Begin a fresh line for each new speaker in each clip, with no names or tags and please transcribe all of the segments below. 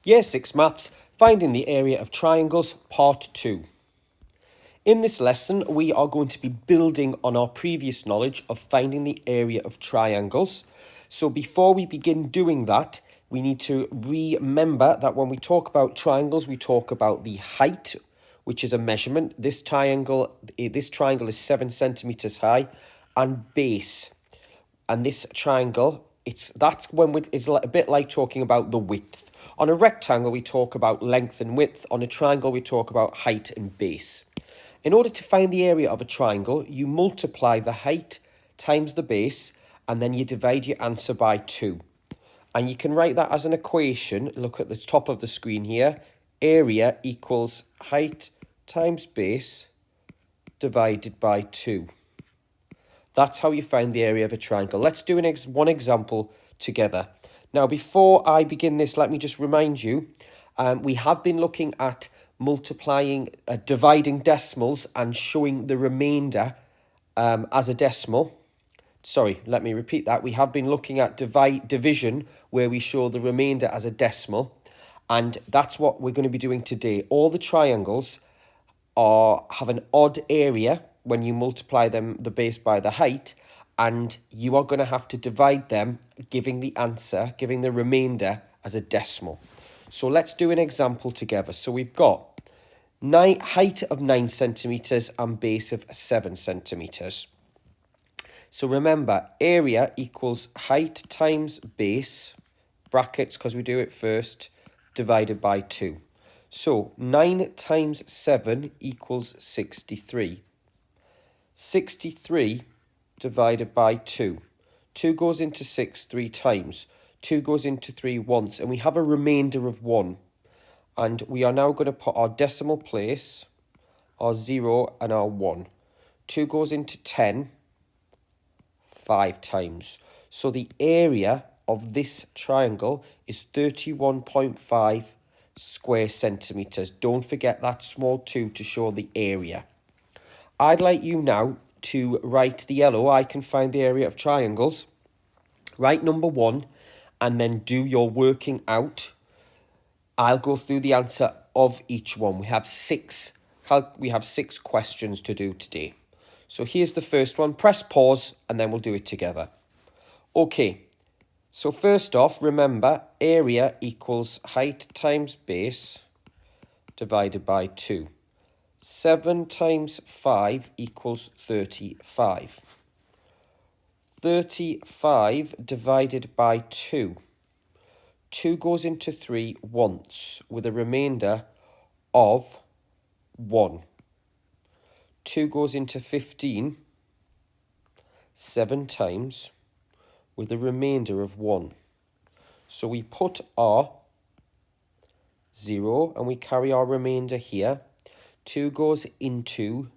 Year 6 Maths, Finding the Area of Triangles, Part 2. In this lesson, we are going to be building on our previous knowledge of finding the area of triangles. So before we begin doing that, we need to remember that when we talk about triangles, we talk about the height, which is a measurement. This triangle is 7 centimeters high, and base. And this triangle, it's a bit like talking about the width. On a rectangle, we talk about length and width. On a triangle, we talk about height and base. In order to find the area of a triangle, you multiply the height times the base, and then you divide your answer by 2. And you can write that as an equation. Look at the top of the screen here. Area equals height times base divided by 2. That's how you find the area of a triangle. Let's do one example together. Now, before I begin this, let me just remind you, we have been looking at dividing decimals and showing the remainder as a decimal. Sorry, let me repeat that. We have been looking at division, where we show the remainder as a decimal. And that's what we're going to be doing today. All the triangles have an odd area when you multiply the base by the height, and you are going to have to divide them, giving the remainder as a decimal. So let's do an example together. So we've got height of 9 centimeters and base of 7 centimeters. So remember, area equals height times base, brackets because we do it first, divided by 2. So 9 times 7 equals 63. 63 divided by 2. 2 goes into 6 3 times. 2 goes into 3 once. And we have a remainder of 1. And we are now going to put our decimal place, our 0 and our 1. 2 goes into 10 5 times. So the area of this triangle is 31.5 square centimeters. Don't forget that small 2 to show the area. I'd like you now to write the yellow. I can find the area of triangles. Write number 1 and then do your working out. I'll go through the answer of each one. We have six questions to do today. So here's the first one. Press pause and then we'll do it together. Okay, so first off, remember, area equals height times base divided by 2. 7 times 5 equals 35. 35 divided by 2. 2 goes into 3 once with a remainder of 1. 2 goes into 15 7 times with a remainder of 1. So we put our 0 and we carry our remainder here. 2 goes into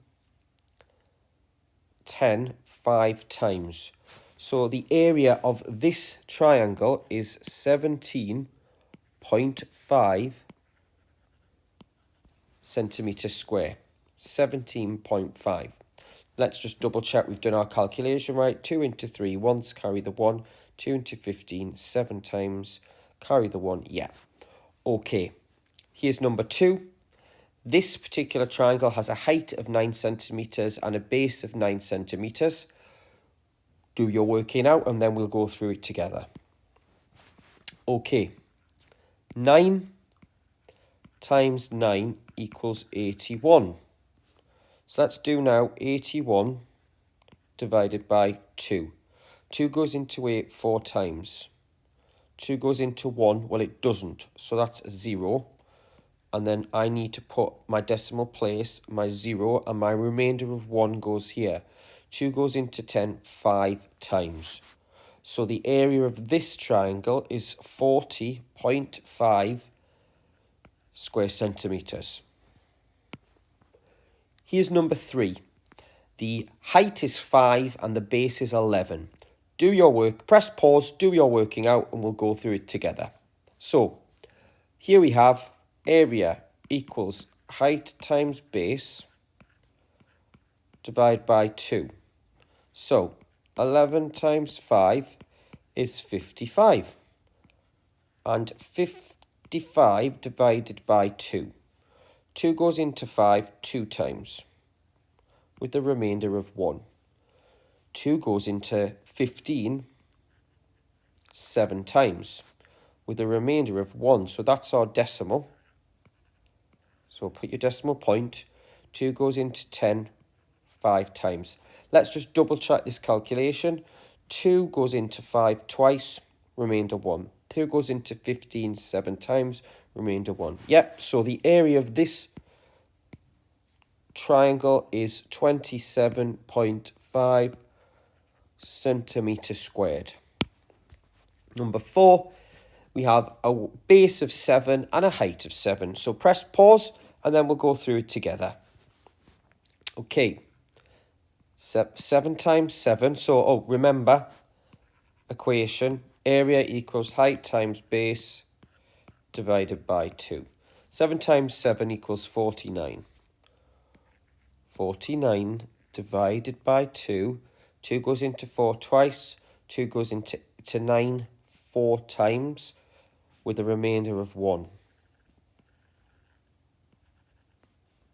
10 5 times. So the area of this triangle is 17.5 centimeters square. 17.5. Let's just double check we've done our calculation right. 2 into 3 once, carry the 1. 2 into 15 7 times, carry the 1. Yeah. Okay. Here's number 2. This particular triangle has a height of 9 centimeters and a base of 9 centimeters. Do your working out and then we'll go through it together. Okay. 9 times 9 equals 81. So let's do now 81 divided by 2. 2 goes into 8 4 times. 2 goes into 1. Well, it doesn't. So that's 0. And then I need to put my decimal place, my 0, and my remainder of 1 goes here. 2 goes into 10 5 times. So the area of this triangle is 40.5 square centimeters. Here's number 3. The height is 5 and the base is 11. Do your work, press pause, do your working out, and we'll go through it together. So here we have area equals height times base divided by 2. So 11 times 5 is 55. And 55 divided by 2. 2 goes into 5 2 times, with the remainder of 1. 2 goes into 15 7 times, with a remainder of 1. So that's our decimal. So put your decimal point. 2 goes into 10 5 times. Let's just double check this calculation. 2 goes into 5 twice, remainder 1. 2 goes into 15 7 times, remainder 1. Yep, so the area of this triangle is 27.5 centimetres squared. Number 4, we have a base of 7 and a height of 7. So press pause and then we'll go through it together. Okay, 7 times 7. So, remember, equation, area equals height times base divided by 2. 7 times 7 equals 49. 49 divided by 2. 2 goes into 4 twice. 2 goes into 9 4 times, with a remainder of 1.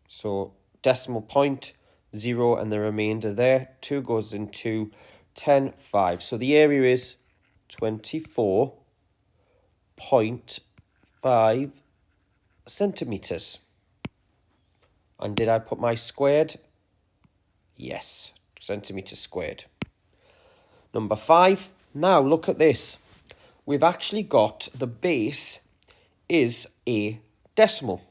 So decimal point, 0 and the remainder there. 2 goes into 10 5. So the area is 24.5 centimetres. And did I put my squared? Yes, centimetres squared. Number 5. Now look at this. We've actually got the base is a decimal.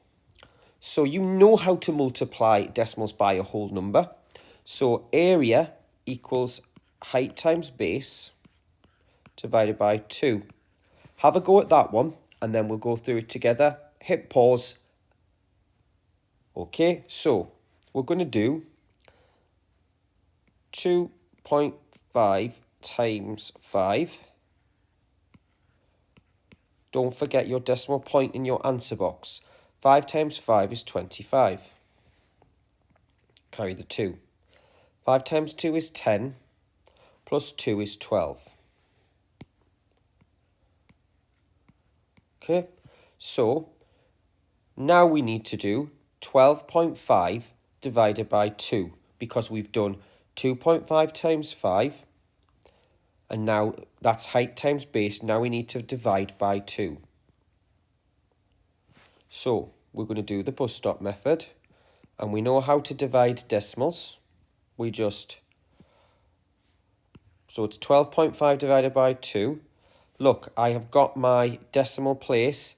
So you know how to multiply decimals by a whole number. So area equals height times base divided by 2. Have a go at that one and then we'll go through it together. Hit pause. Okay, so we're going to do 2.5 times 5. Don't forget your decimal point in your answer box. 5 times 5 is 25. Carry the 2. 5 times 2 is 10, plus 2 is 12. Okay, so now we need to do 12.5 divided by 2, because we've done 2.5 times 5, and now that's height times base. Now we need to divide by 2. So we're going to do the bus stop method, and we know how to divide decimals. So it's 12.5 divided by 2. Look, I have got my decimal point,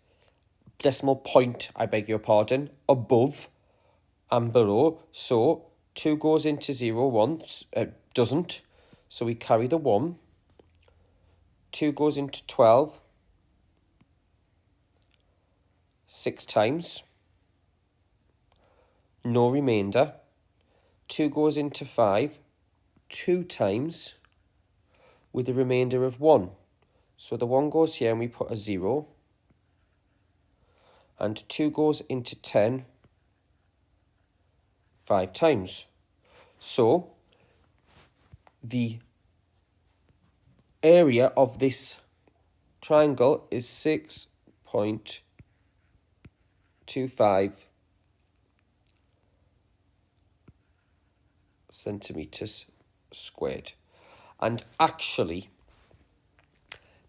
I beg your pardon, above and below. So 2 goes into 0 once, doesn't. So we carry the 1. 2 goes into 12 6 times. No remainder. 2 goes into 5 2 times, with a remainder of 1. So the 1 goes here and we put a 0. And 2 goes into 10 5 times. So the area of this triangle is 6.25 centimetres squared. And actually,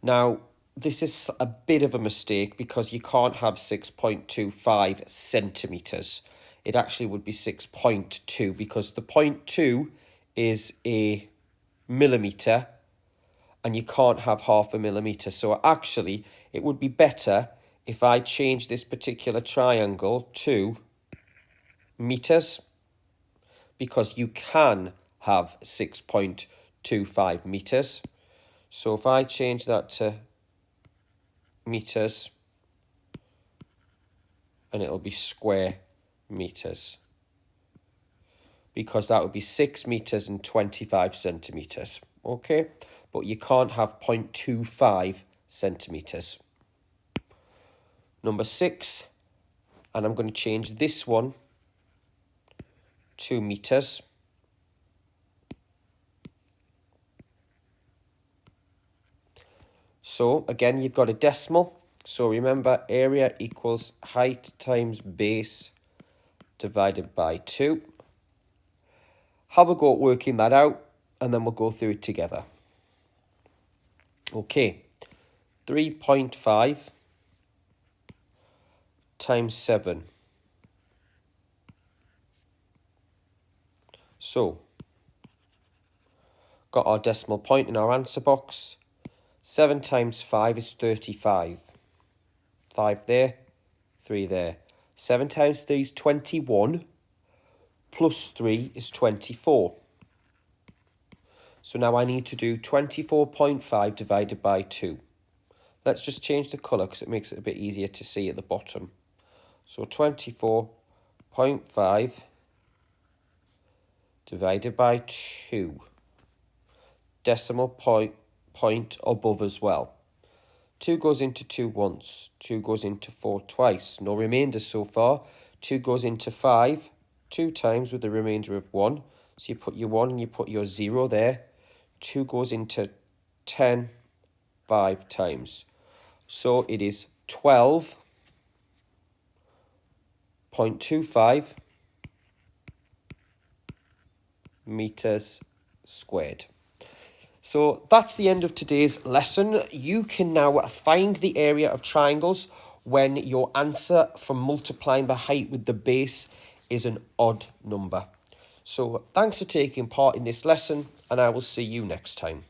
now this is a bit of a mistake because you can't have 6.25 centimetres. It actually would be 6.2 because the 0.2 is a millimetre and you can't have half a millimetre. So actually, it would be better if I change this particular triangle to metres, because you can have 6.25 metres. So if I change that to metres, and it'll be square metres, because that would be 6 metres and 25 centimetres. Okay, but you can't have 0.25 centimetres. Number 6, and I'm going to change this one to metres. So again, you've got a decimal. So remember, area equals height times base divided by 2. Have a go at working that out, and then we'll go through it together. Okay, 3.5 times 7. So, got our decimal point in our answer box. 7 times 5 is 35. 5 there, 3 there. 7 times 3 is 21, plus 3 is 24. So now I need to do 24.5 divided by 2. Let's just change the colour because it makes it a bit easier to see at the bottom. So 24.5 divided by 2. Decimal point above as well. 2 goes into 2 once. 2 goes into 4 twice. No remainders so far. 2 goes into 5 2 times with a remainder of 1. So you put your 1 and you put your 0 there. 2 goes into 10 5 times. So it is 12.25 meters squared. So that's the end of today's lesson. You can now find the area of triangles when your answer for multiplying the height with the base is an odd number. So thanks for taking part in this lesson, and I will see you next time.